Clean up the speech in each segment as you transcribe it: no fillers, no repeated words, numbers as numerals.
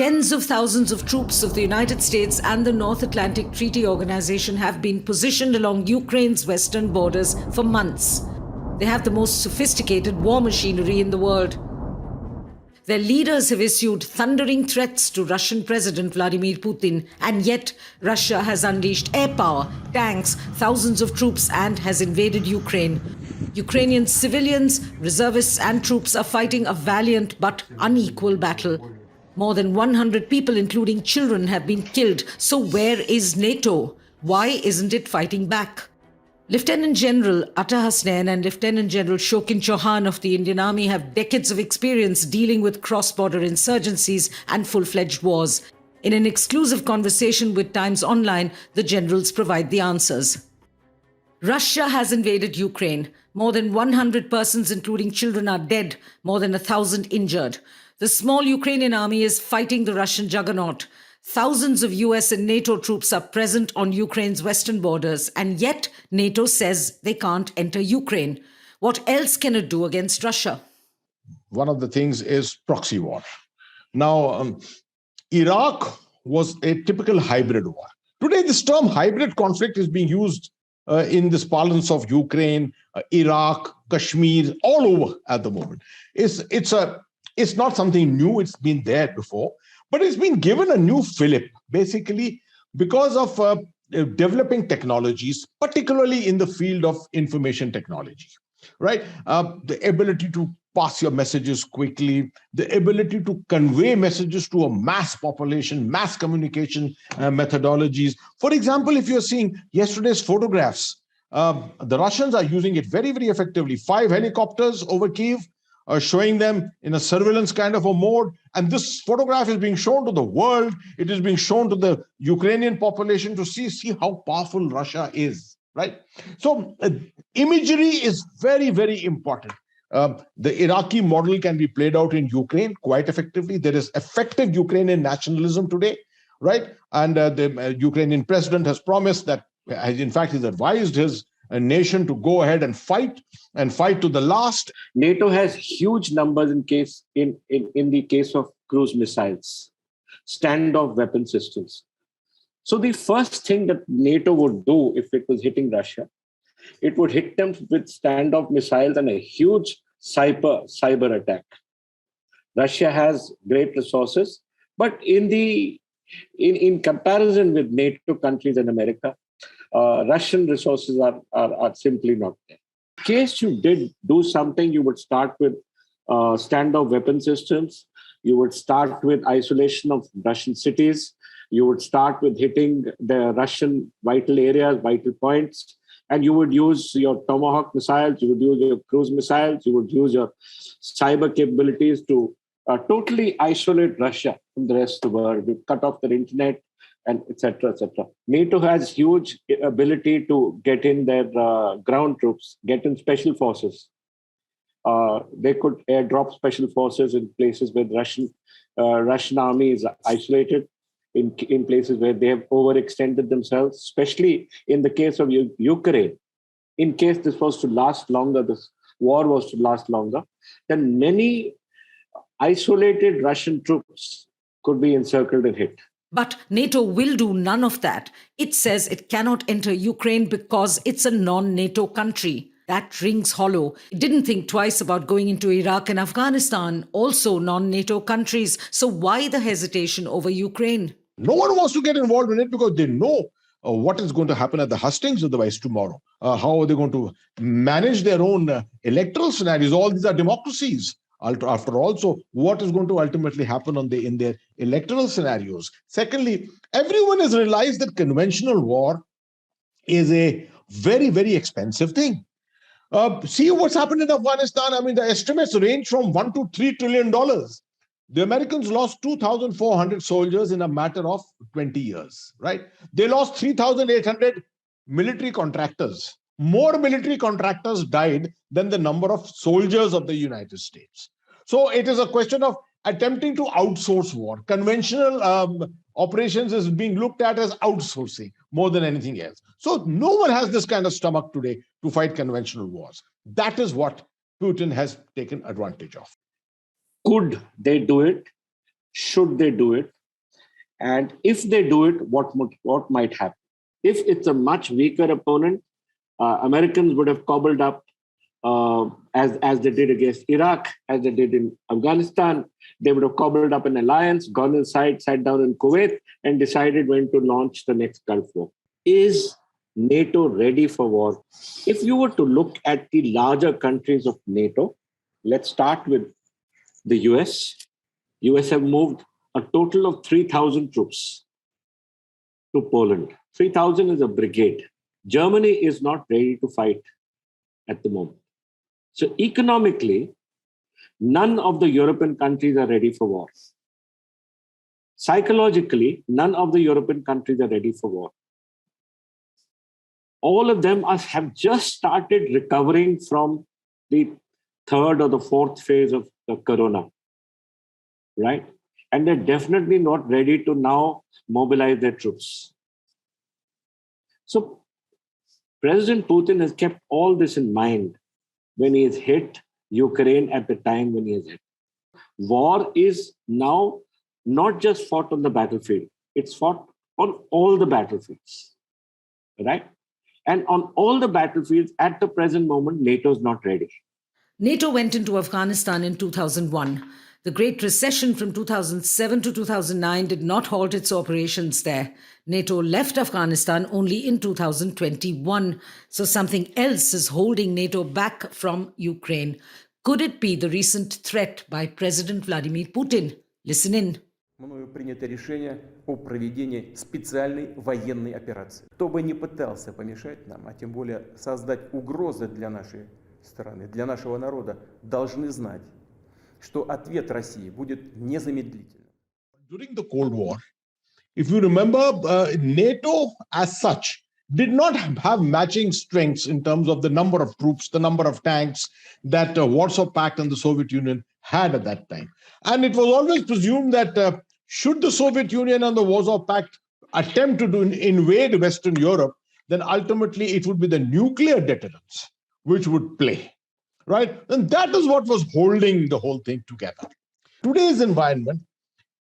Tens of thousands of troops of the United States and the North Atlantic Treaty Organization have been positioned along Ukraine's western borders for months. They have the most sophisticated war machinery in the world. Their leaders have issued thundering threats to Russian President Vladimir Putin, and yet Russia has unleashed air power, tanks, thousands of troops, and has invaded Ukraine. Ukrainian civilians, reservists, and troops are fighting a valiant but unequal battle. More than 100 people, including children, have been killed. So where is NATO? Why isn't it fighting back? Lieutenant General Atta Hasnain and Lieutenant General Shokin Chauhan of the Indian Army have decades of experience dealing with cross-border insurgencies and full-fledged wars. In an exclusive conversation with Times Online, the generals provide the answers. Russia has invaded Ukraine. More than 100 persons, including children, are dead, more than 1,000 injured. The small Ukrainian army is fighting the Russian juggernaut. Thousands of US and NATO troops are present on Ukraine's western borders, and yet NATO says they can't enter Ukraine. What else can it do against Russia? One of the things is proxy war. Now, Iraq was a typical hybrid war. Today, this term hybrid conflict is being used in this parlance of Ukraine, Iraq, Kashmir, all over at the moment. It's not something new. It's been there before, but it's been given a new fillip, basically because of developing technologies, particularly in the field of information technology, right? The ability to pass your messages quickly, the ability to convey messages to a mass population, mass communication methodologies. For example, if you're seeing yesterday's photographs, the Russians are using it very, very effectively. 5 helicopters over Kyiv, showing them in a surveillance kind of a mode. And this photograph is being shown to the world. It is being shown to the Ukrainian population to see how powerful Russia is, right? So imagery is very, very important. The Iraqi model can be played out in Ukraine quite effectively. There is effective Ukrainian nationalism today, right? And the Ukrainian president has promised that, in fact, he's advised his nation to go ahead and fight to the last. NATO has huge numbers in the case of cruise missiles, standoff weapon systems. So the first thing that NATO would do if it was hitting Russia, it would hit them with standoff missiles and a huge cyber attack. Russia has great resources, but in comparison with NATO countries and America, Russian resources are simply not there. In case you did do something, you would start with standoff weapon systems. You would start with isolation of Russian cities. You would start with hitting the Russian vital areas, vital points. And you would use your Tomahawk missiles, you would use your cruise missiles, you would use your cyber capabilities to totally isolate Russia from the rest of the world. You cut off their internet, and et cetera, et cetera. NATO has huge ability to get in their ground troops, get in special forces. They could airdrop special forces in places where Russian army is isolated, in places where they have overextended themselves, especially in the case of Ukraine. In case this was to last longer, this war was to last longer, then many isolated Russian troops could be encircled and hit. But NATO will do none of that. It says it cannot enter Ukraine because it's a non-NATO country. That rings hollow. It didn't think twice about going into Iraq and Afghanistan, also non-NATO countries. So why the hesitation over Ukraine? No one wants to get involved in it because they know what is going to happen at the hustings otherwise tomorrow. How are they going to manage their own electoral scenarios? All these are democracies. After all, so what is going to ultimately happen in their electoral scenarios? Secondly, everyone has realized that conventional war is a very, very expensive thing. See what's happened in Afghanistan. I mean, the estimates range from $1 to $3 trillion. The Americans lost 2,400 soldiers in a matter of 20 years, right? They lost 3,800 military contractors. More military contractors died than the number of soldiers of the United States. So it is a question of attempting to outsource war. Conventional operations is being looked at as outsourcing more than anything else. So no one has this kind of stomach today to fight conventional wars. That is what Putin has taken advantage of. Could they do it? Should they do it? And if they do it, what might happen? If it's a much weaker opponent, Americans would have cobbled up, as they did against Iraq, as they did in Afghanistan. They would have cobbled up an alliance, gone inside, sat down in Kuwait, and decided when to launch the next Gulf War. Is NATO ready for war? If you were to look at the larger countries of NATO, let's start with the US. US have moved a total of 3,000 troops to Poland. 3,000 is a brigade. Germany is not ready to fight at the moment. So economically, none of the European countries are ready for war. Psychologically, none of the European countries are ready for war. All of them have just started recovering from the third or the fourth phase of the corona, right? And they're definitely not ready to now mobilize their troops. So President Putin has kept all this in mind when he has hit Ukraine at the time when he has hit. War is now not just fought on the battlefield, it's fought on all the battlefields, right? And on all the battlefields at the present moment, NATO is not ready. NATO went into Afghanistan in 2001. The Great Recession from 2007 to 2009 did not halt its operations there. NATO left Afghanistan only in 2021. So something else is holding NATO back from Ukraine. Could it be the recent threat by President Vladimir Putin? Listen in. Мною принято решение о проведении специальной военной операции. Кто бы ни пытался помешать нам, а тем более создать угрозы для нашей страны, для нашего народа, должны знать, что ответ России будет незамедлительным. During the Cold War, if you remember, NATO as such did not have matching strengths in terms of the number of troops, the number of tanks that Warsaw Pact and the Soviet Union had at that time. And it was always presumed that should the Soviet Union and the Warsaw Pact attempt to invade Western Europe, then ultimately it would be the nuclear deterrence which would play, right? And that is what was holding the whole thing together. Today's environment,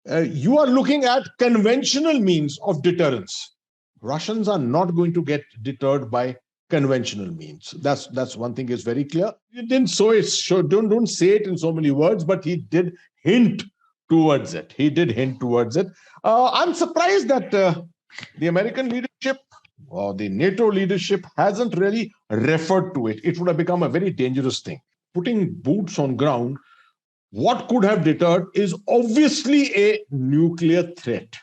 you are looking at conventional means of deterrence. Russians are not going to get deterred by conventional means. That's one thing is very clear. He didn't don't say it in so many words, but he did hint towards it. I'm surprised that the American leadership or the NATO leadership hasn't really referred to it. It would have become a very dangerous thing. Putting boots on ground, what could have deterred is obviously a nuclear threat.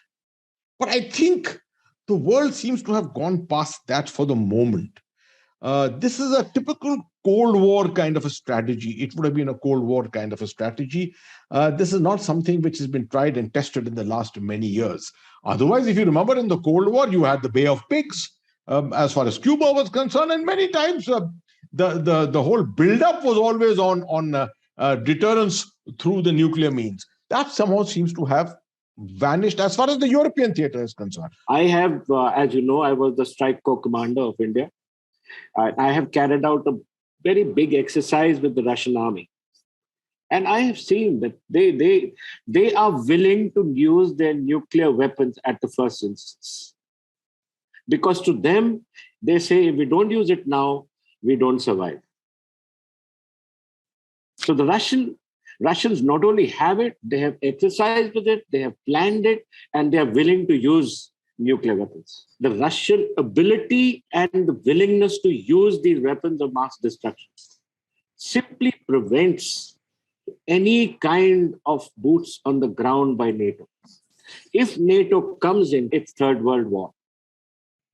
But I think the world seems to have gone past that for the moment. This is a typical Cold War kind of a strategy. It would have been a Cold War kind of a strategy. This is not something which has been tried and tested in the last many years. Otherwise, if you remember in the Cold War, you had the Bay of Pigs as far as Cuba was concerned. And many times the whole buildup was always on deterrence through the nuclear means. That somehow seems to have vanished as far as the European theater is concerned. I have, as you know, I was the Strike Corps commander of India. I have carried out a very big exercise with the Russian army. And I have seen that they are willing to use their nuclear weapons at the first instance. Because to them, they say, if we don't use it now, we don't survive. So the Russians not only have it, they have exercised with it, they have planned it, and they are willing to use nuclear weapons. The Russian ability and the willingness to use these weapons of mass destruction simply prevents any kind of boots on the ground by NATO. If NATO comes in its Third World War,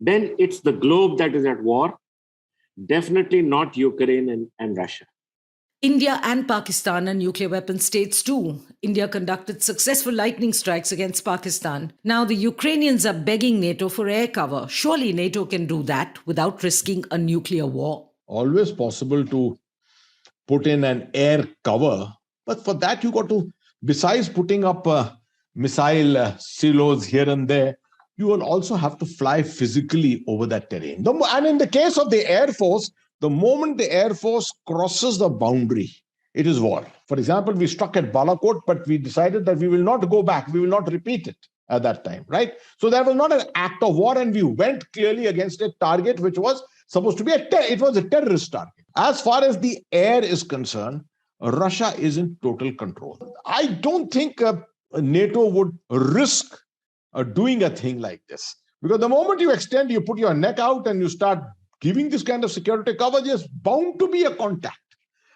then it's the globe that is at war, definitely not Ukraine and Russia. India and Pakistan are nuclear weapon states too. India conducted successful lightning strikes against Pakistan. Now the Ukrainians are begging NATO for air cover. Surely NATO can do that without risking a nuclear war. Always possible to put in an air cover. But for that, you got to, besides putting up missile silos here and there, you will also have to fly physically over that terrain. And in the case of the Air Force, the moment the Air Force crosses the boundary, it is war. For example, we struck at Balakot, but we decided that we will not go back. We will not repeat it. at that time, right? So that was not an act of war, and we went clearly against a target which was supposed to be it was a terrorist target. As far as the air is concerned, Russia is in total control. I don't think NATO would risk doing a thing like this, because the moment you extend, you put your neck out and you start giving this kind of security coverage, is bound to be a contact.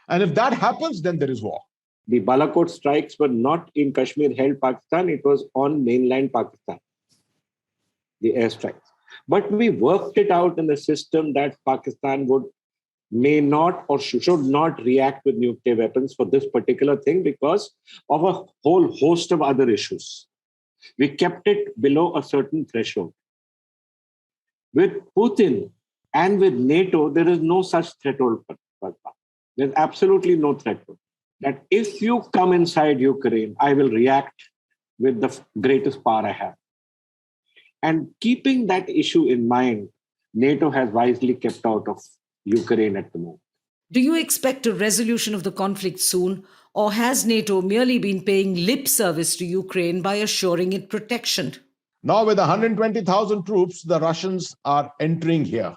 And if that happens, then there is war. The Balakot strikes were not in Kashmir-held Pakistan. It was on mainland Pakistan, the airstrikes. But we worked it out in the system that Pakistan may not or should not react with nuclear weapons for this particular thing because of a whole host of other issues. We kept it below a certain threshold. With Putin and with NATO, there is no such threshold. There's absolutely no threshold. That if you come inside Ukraine, I will react with the greatest power I have. And keeping that issue in mind, NATO has wisely kept out of Ukraine at the moment. Do you expect a resolution of the conflict soon, or has NATO merely been paying lip service to Ukraine by assuring it protection? Now, with 120,000 troops, the Russians are entering here.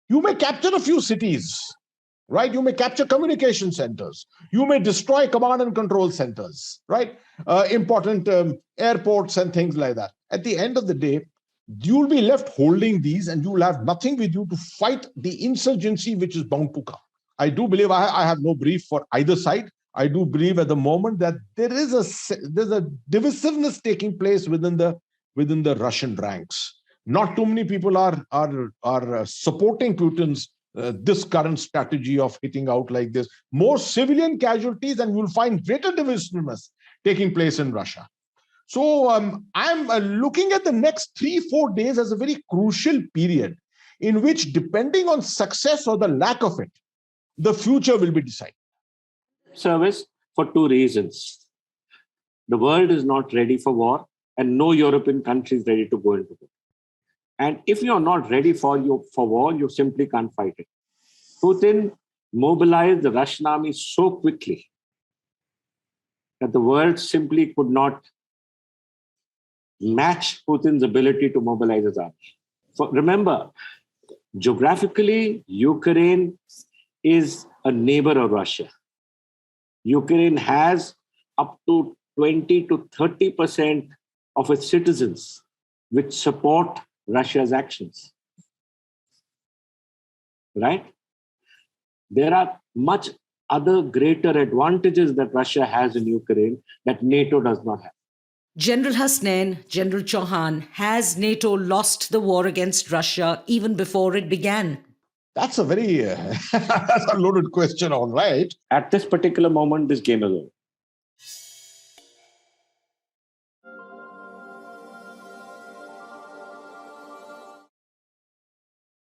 You may capture a few cities, right? You may capture communication centers. You may destroy command and control centers, right? Important airports and things like that. At the end of the day, you'll be left holding these and you'll have nothing with you to fight the insurgency which is bound to come. I do believe, I have no brief for either side. I do believe at the moment that there's a divisiveness taking place within the Russian ranks. Not too many people are supporting Putin's this current strategy of hitting out like this. More civilian casualties, and you'll find greater divisiveness taking place in Russia. So I'm looking at the next 3-4 days as a very crucial period in which, depending on success or the lack of it, the future will be decided. Service for two reasons. The world is not ready for war, and no European country is ready to go into war. And if you're not ready for war, you simply can't fight it. Putin mobilized the Russian army so quickly that the world simply could not match Putin's ability to mobilize his army. So remember, geographically, Ukraine is a neighbor of Russia. Ukraine has up to 20 to 30% of its citizens which support Russia's actions. Right? There are much other greater advantages that Russia has in Ukraine that NATO does not have. General Hasnain, General Chauhan, has NATO lost the war against Russia even before it began? That's a very that's a loaded question, all right. At this particular moment, this game is over.